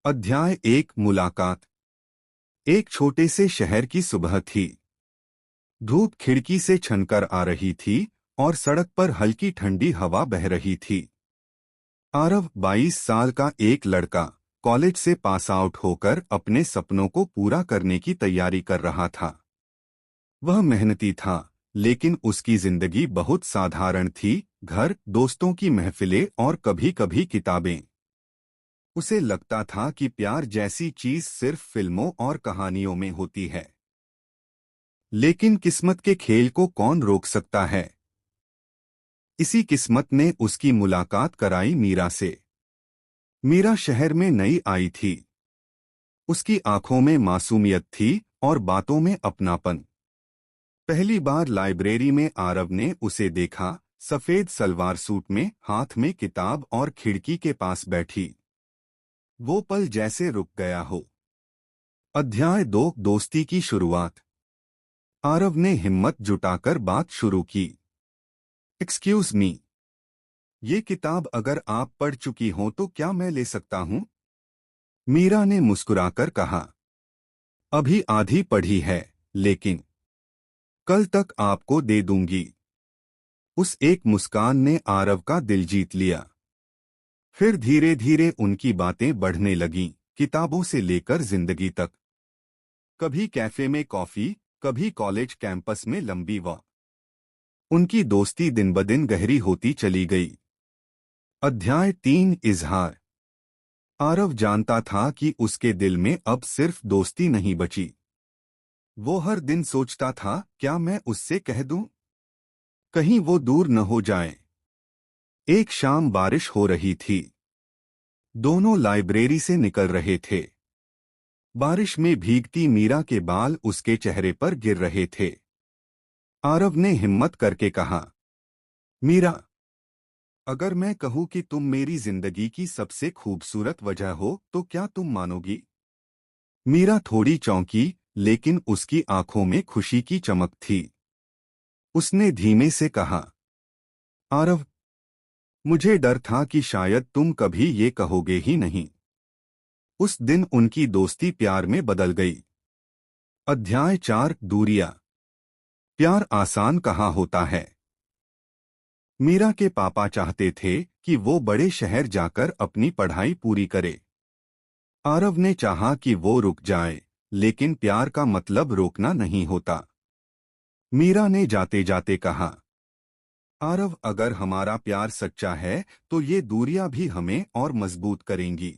अध्याय 1 मुलाकात। एक छोटे से शहर की सुबह थी। धूप खिड़की से छनकर आ रही थी और सड़क पर हल्की ठंडी हवा बह रही थी। आरव 22 साल का एक लड़का कॉलेज से पास आउट होकर अपने सपनों को पूरा करने की तैयारी कर रहा था। वह मेहनती था, लेकिन उसकी जिंदगी बहुत साधारण थी। घर, दोस्तों की महफिलें और कभी-कभी किताबें। उसे लगता था कि प्यार जैसी चीज सिर्फ फिल्मों और कहानियों में होती है। लेकिन किस्मत के खेल को कौन रोक सकता है? इसी किस्मत ने उसकी मुलाकात कराई मीरा से। मीरा शहर में नई आई थी। उसकी आंखों में मासूमियत थी और बातों में अपनापन। पहली बार लाइब्रेरी में आरव ने उसे देखा, सफेद सलवार सूट में, हाथ में किताब और खिड़की के पास बैठी। वो पल जैसे रुक गया हो। अध्याय 2 दोस्ती की शुरुआत। आरव ने हिम्मत जुटाकर बात शुरू की। एक्सक्यूज मी, ये किताब अगर आप पढ़ चुकी हो तो क्या मैं ले सकता हूं? मीरा ने मुस्कुराकर कहा, अभी आधी पढ़ी है, लेकिन कल तक आपको दे दूंगी। उस एक मुस्कान ने आरव का दिल जीत लिया। फिर धीरे धीरे उनकी बातें बढ़ने लगीं, किताबों से लेकर जिंदगी तक। कभी कैफे में कॉफी, कभी कॉलेज कैंपस में लंबी वॉक। उनकी दोस्ती दिन ब दिन गहरी होती चली गई। अध्याय 3 इजहार। आरव जानता था कि उसके दिल में अब सिर्फ दोस्ती नहीं बची। वो हर दिन सोचता था, क्या मैं उससे कह दूं? कहीं वो दूर न हो जाए। एक शाम बारिश हो रही थी। दोनों लाइब्रेरी से निकल रहे थे। बारिश में भीगती मीरा के बाल उसके चेहरे पर गिर रहे थे। आरव ने हिम्मत करके कहा, मीरा, अगर मैं कहूं कि तुम मेरी जिंदगी की सबसे खूबसूरत वजह हो तो क्या तुम मानोगी? मीरा थोड़ी चौंकी, लेकिन उसकी आंखों में खुशी की चमक थी। उसने धीमे से कहा, आरव, मुझे डर था कि शायद तुम कभी ये कहोगे ही नहीं। उस दिन उनकी दोस्ती प्यार में बदल गई। अध्याय 4 दूरियां। प्यार आसान कहाँ होता है। मीरा के पापा चाहते थे कि वो बड़े शहर जाकर अपनी पढ़ाई पूरी करे। आरव ने चाहा कि वो रुक जाए, लेकिन प्यार का मतलब रोकना नहीं होता। मीरा ने जाते जाते कहा, आरव, अगर हमारा प्यार सच्चा है तो ये दूरियां भी हमें और मजबूत करेंगी।